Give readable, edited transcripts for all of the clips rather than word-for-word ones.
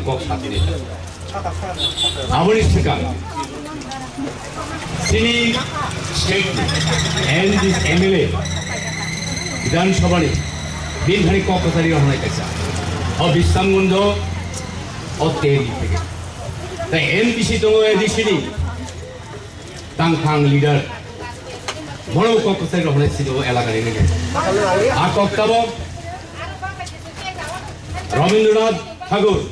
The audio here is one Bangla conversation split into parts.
kok saat ini. Abonis sekarang. Sini state and this MLA Bidan Sabani Bin Hari kok tadi orang lain kerja. Oh Bisam Gundo, oh Teri. The MBC tu di sini tangkang leader. Mana kok tadi orang lain sini elak ini. Aku tahu Rabindranath Tagore,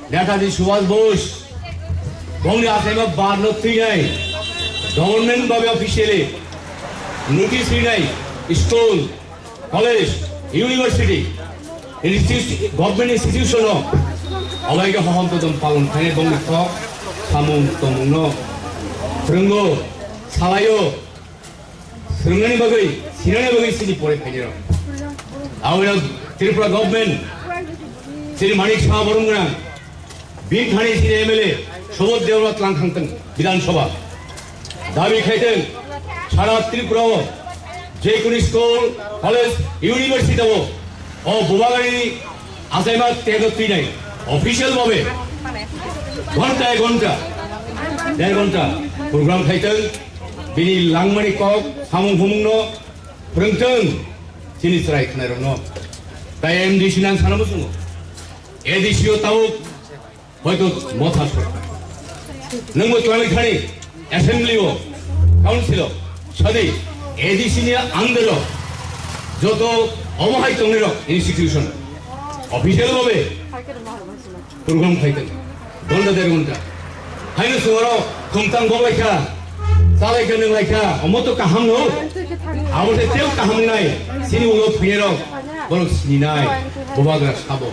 Netaji Subhash Bose, Bangli Asema bar nothing নাই, government ভাবে officially, notice নাই, school, college, university, government institution ও, অবাইকে হহম তো দম পালন খানে বংলি কক, সামুং তমুং ন, সরঙ্গো, সালায়ো, সরঙ্গানি বাগৈ, সিনানি বাগৈ সিনি পরে খাইনি র, আওয়া Tripura government Sri Manik Shah Barungrang, Bin Thani Sri MLA, Shobod Devrat Langkhangtang, Bidan Sabha. Dabi Khaiten, Shara Tripura, Jekuni School, College, University of Bubagari, Asemat Tegotinai, official Bobe, Gonta, Program Khaiten, Bini Langmani Kok, Hamung Humno, Prungtung, Sinis Rai Kanarono, Tayam Dishinan Sanamusungo. এদেশীয় তাও হয়তো মথা সরকার নঙ্গ চলাখানি অ্যাসেম্বলিও কাউন্সিলও সাথে এদেশীয় আন্দোলন যত অবহাই তংনির ইনস্টিটিউশন অফিসিয়াল ভাবে প্রোগ্রাম খাইতেন ঘন্টা দেড় ঘন্টা হাইনো সুমারও খুমতাং বলাইখা চালাইখা নংলাইখা অমত কাহাম নো আবতে তেও কাহাম নাই সিনি উলো ফিয়ের বরং সিনি নাই ববাগরা সাবো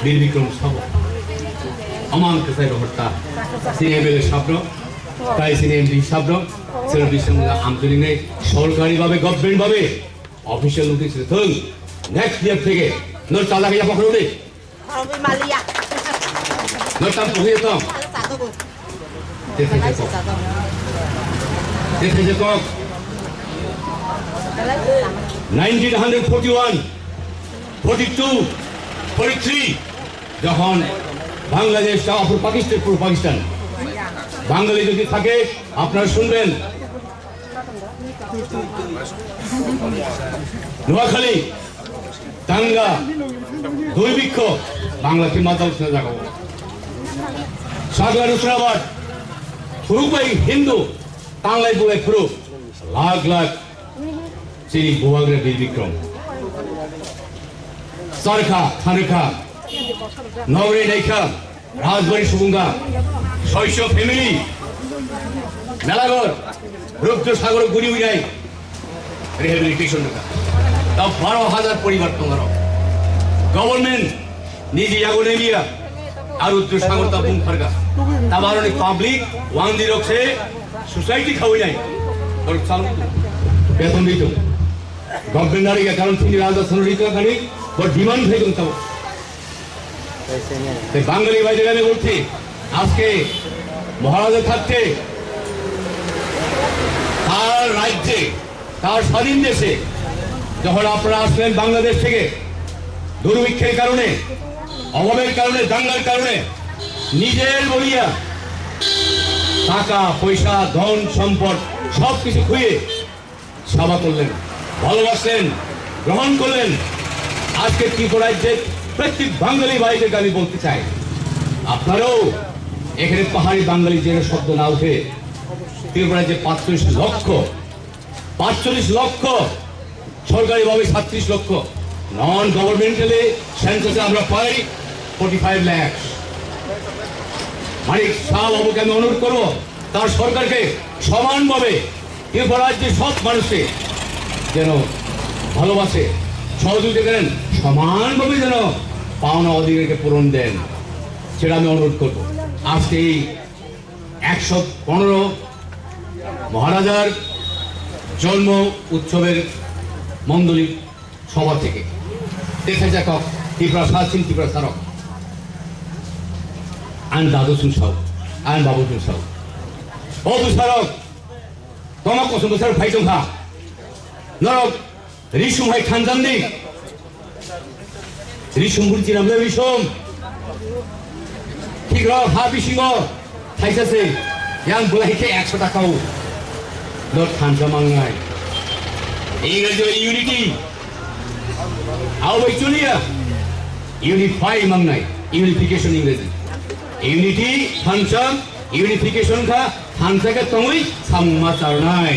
বীর বিক্রম সাবো আমান কেসাই রহতা সিএমএল সাবন তাই সিএমডি সাবন সার্ভিস সঙ্গে আন্তরিক নেই সরকারি ভাবে গভর্নমেন্ট ভাবে অফিশিয়াল নোটিশ থং নেক্সট ইয়ার থেকে নর চালা গিয়া পকড়ো দে হবে মালিয়া নর তাম পহিয়ে তো দেখে যে কক 1941 42 43 যখন বাংলাদেশ অপর পাকিস্তান পূর্ব পাকিস্তান বাঙালি যদি থাকে আপনারা শুনবেন নোয়াখালী দাঙ্গা দুর্ভিক্ষ বাংলাকে মাতাল জায়গা সাগর নুসরাবাদ ফুরুকবাই হিন্দু টাংলাই বুড়াই ফুরুক লাখ লাখ সেই ভূভাগের বীর বিক্রম সারখা খানখা নগরী নাইখা রাজবাড়ি সুবুঙ্গা শৈশব ফ্যামিলি মেলাঘর রুদ্র সাগর গুড়ি উড়াই রিহেবিলিটেশন তাও 12,000 পরিবার তোমার গভর্নমেন্ট নিজে আগুনে নিয়া আর রুদ্র সাগর তা বুং ফারগা তা বারণে পাবলিক ওয়ান দি রক্ষে সোসাইটি খাওয়াই নাই ওর চালু বেতন দিত গভর্নমেন্ট নারীকে কারণ তিনি রাজা সনরিত খানি বড় ডিমান্ড হয়ে গেল তাও বাঙালি ভাইদের আমি বলছি আজকে মহারাজা থাকতে তার রাজ্যে তার স্বাধীন দেশে যখন আপনারা আসলেন বাংলাদেশ থেকে দুর্ভিক্ষের কারণে অভাবের কারণে দাঙ্গার কারণে নিজের বলিয়া টাকা পয়সা ধন সম্পদ সবকিছু খুঁয়ে সেবা করলেন ভালোবাসলেন গ্রহণ করলেন আজকে ত্রিপুরা রাজ্যের প্রত্যেক বাঙালি ভাইদেরকে আমি বলতে চাই আপনারাও এখানে পাহাড়ি বাঙালি যে শব্দ না উঠে ত্রিপুরা রাজ্যে 45 লক্ষ সরকারিভাবে 36 লক্ষ নন গভর্নমেন্টালি সেন্সাসে আমরা পাই 45 লাখ মানিক শাহ বাবুকে আমি অনুরোধ করবো তার সরকারকে সমানভাবে ত্রিপুরা রাজ্যের সব মানুষকে যেন ভালোবাসে সহযোগিতা করেন সমানভাবে যেন পাওনা অধিকারকে পূরণ দেন সেটা আমি অনুরোধ করবো আজকে এই 115 মহারাজার জন্ম উৎসবের মণ্ডলী সভা থেকে দেখা যাক ত্রিপুরা সাচিন ত্রিপুরা সারক আন দাদু সুন সাউ আন বাবু সুন সাউ ও সারক তোমার কসম বছর ভাই তোমরা নরক রিসুম ভাই খানজান্দি রিসুম বুঝছি না রিসুম ঠিক হা বিশিং থাইসাছে yang বলাইকে 100 টাকাও দর থানসা মাংনাই ইংরেজি ইউনিটি আওয়াই চলিয়া ইউনিফাই মাংনাই ইউনিফিকেশন ইংরেজি ইউনিটি থানসা ইউনিফিকেশন খা থানসাকে তংই সামমা চারনাই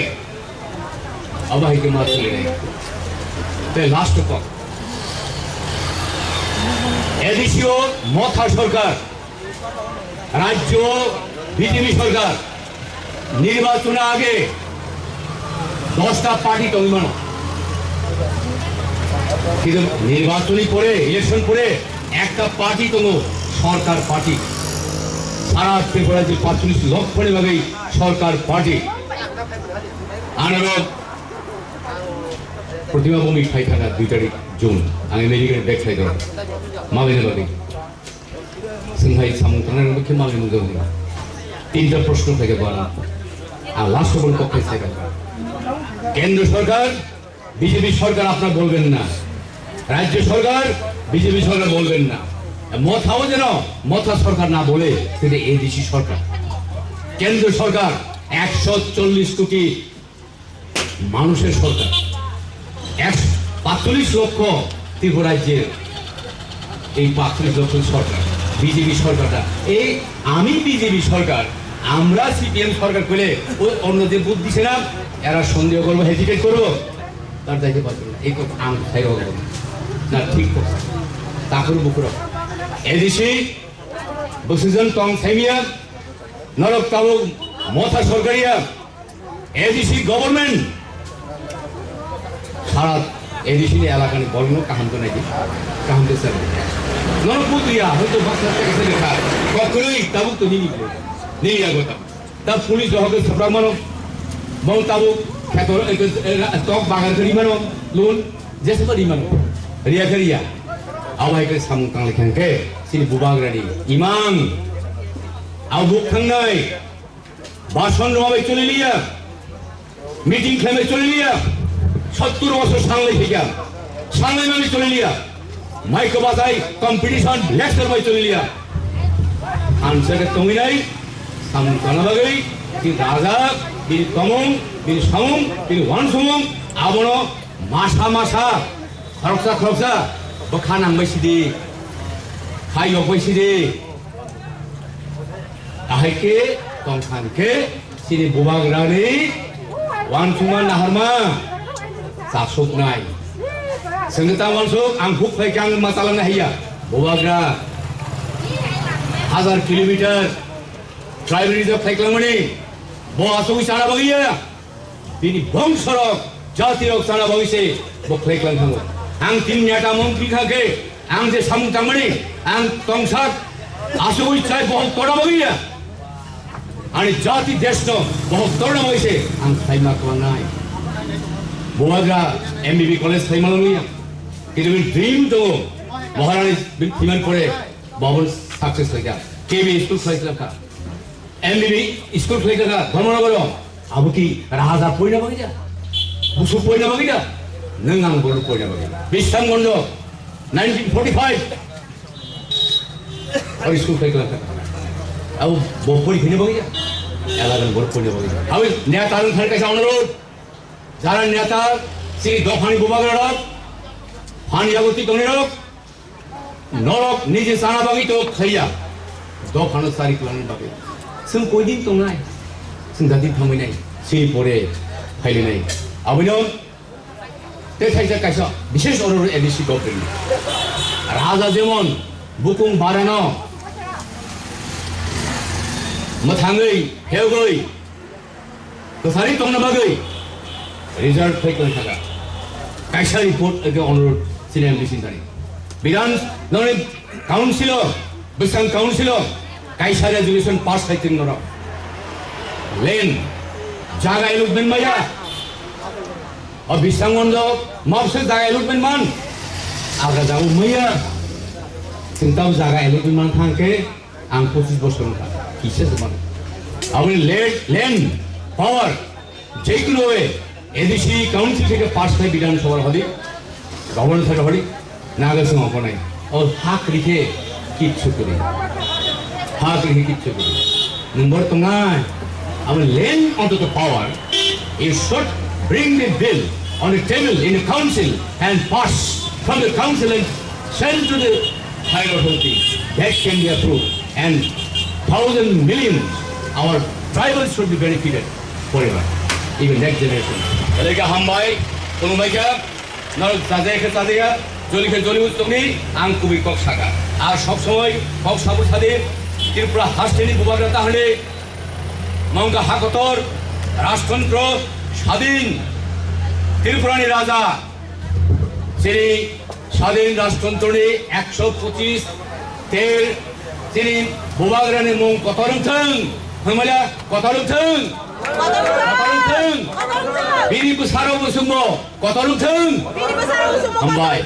আবাইকে মা চলে নাই তে লাস্ট কক এদেশীয় মথা সরকার রাজ্য বিজেপি সরকার নির্বাচনের আগে 10টা পার্টি তৈমান কিন্তু নির্বাচনী পরে ইলেকশন পরে একটা পার্টি তো সরকার পার্টি সারা ত্রিপুরা যে 45 লক্ষ ভাবে সরকার পার্টি আনারব প্রতিমা ভূমি খাই থাকা 2 তারিখ জুন আমি মেডিকেল ব্যাগ খাই দেব মাগিনে বাকি সিংহাই সামুং থানার মুখে মাগিনে মুজো 3টা প্রশ্ন থেকে বলা আর লাস্ট বল পক্ষে থেকে কেন্দ্র সরকার বিজেপি সরকার আপনারা বলবেন না রাজ্য সরকার বিজেপি সরকার বলবেন না মথাও যেন মথা সরকার না বলে কিন্তু এদেশি সরকার কেন্দ্র সরকার 140 কোটি মানুষের সরকার 45 লক্ষ ত্রিপুরা রাজ্যের এই 45 লক্ষ সরকার বিজেপি সরকারটা এই আমি বিজেপি সরকার আমরা সিপিএম সরকার পেলে ওই অন্যদের বুদ্ধি দিছিলাম এরা সন্দেহ করবো হেজিটেট করবো তার দায়িত্ব পাচ্ছেন না এই কথা আমি খাই না ঠিক কথা তাকুর বুকুর এদেশে বসুজন টং সাইমিয়া নরক তাবুক মথা সরকারিয়া এদেশি গভর্নমেন্ট সারা এদেশি এলাকায় বর্ণ কাহান্ত নাই কাহান্তে স্যার নরক বুতুয়া হয়তো বাচ্চা থেকে লেখা কখনোই তাবুক তো নিয়ে কথা তা পুলিশ জহকে সপ্রা মানো বল তাবুক খ্যাত টক বাগান করি মানো লোন যেসব করি মানো রিয়া করিয়া আবাইকে সামুং কাংলে খ্যাংকে সিনি বুবাগ্রানি ইমাম আও বুক খাংনাই বাসন রমাবে চলে লিয়া মিটিং খেমে চলে লিয়া 70 বছর সাংলাই থেকে সাংলাই মানে চলে লিয়া মাইকো বাজাই কম্পিটিশন লেকচার মাই চলে লিয়া আনসারে তুমি নাই সামুং কানাবাগৈ কি রাজা বিল তমং বিল সামুং বিল ওয়ান সুমং আবনো মাসা মাসা খরকসা খরকসা বখান আংবাইসিদি খাই অকবাইসিদি আহাইকে তংখানকে সিনি বুবাগ্রানি ওয়ান সুমান নাহারমা চাসুক নাই সেঙ্গতা ওয়ানসুক আং হুক ফাইকে আং মাতালাংনা হাইয়া বুবাগ্রা 1000 কিলোমিটার ট্রাইবেল রিজার্ভ থাকলামনি বো আসুই সারা বাগিয়া তিনি বং সড়ক জাতীয় সারা বাগিছে বো থাকলাম থাঙ্গ আং তিন নেতা মন্ত্রী থাকে আং যে সামুং তামনি আং তংসাক আসুই চাই বহু তোড়া বাগিয়া आणि जाति देशनो बहुत तोड़ा होइसे आं थाइमा को नाय बोआग्रा एमबीबी कॉलेज थाइमा लुया किन्तु ड्रीम तो महारानी बिथिमान पड़े बाबुल सक्सेस होइगा केबी स्कूल खाइला का एमबीबी स्कूल खाइला का धर्मनगर अब की राजा पयना बगिजा बुसु पयना बगिजा नों आं बोल पयना बगिजा बिस्तांगन्द 1945 और स्कूल खाइला का अब बोपरी खिने बगिजा এলাকার বড় পড়ে বলি আমি নেতার কাছে অনুরোধ যারা নেতা সেই দফানি বুবাগড় ফানি আগতি তনিরক নরক নিজে সারা বাগি তো খাইয়া দফানো সারি প্লান বাগে जों কয়দিন তো নাই जों দাদি থামাই নাই সেই পরে ফাইলে নাই আবিনম তে থাইজা কাইসা বিশেষ অনুরোধ এডিসি গভর্নমেন্ট রাজা যেমন বুকুং বারানো मथांगै हेवगै कसारि तंना बागै रिजल्ट फैगोन थागा काइसा रिपोर्ट एके अनुरोध सिनेम बिसिनतानि बिधान ननि काउन्सिल बिसां काउन्सिल काइसा रेजुलेशन पास खाइथिं नर लेन जागा एलुटमेन्ट माया अ बिसां अनज माबसे जागा एलुटमेन्ट मान आगा जाउ मैया सिंताव जागा एलुटमेन्ट मान थांके आं 25 बोसोर था किसे समान अपने लैंड पावर जेकुनो वे एडिसी काउंसिल থেকে পাস হয় বিধানসভার হদি গভর্নর থেকে হদি নাগা সিংহ কোনাই और হাক লিখে কিচ্ছু করে Maagri Kitchebu. Numbertongai, I will lend onto the power. You should bring the bill on the table in the council and pass from the council and send to the higher authority. That can be approved. And 1,000 millions, our tribals should be benefited forever, even next generation. Mereka hambai, kalau mereka nak saja ke saja, joli ke joli utami, angku bikok saga. Ar sab samay kok sabu sade, Tripura hasteni bubagra tahale, mangga hakotor, রাষ্ট্রতন্ত্র স্বাধীন ত্রিপুরানি রাজা তিনি স্বাধীন রাষ্ট্রতন্ত্রে 125 তের তিনি বুবাগ্রানের মং কতরুথং হমলা কতরুথং বিনি বুসারো বুসুমো কতরুথং হামবাই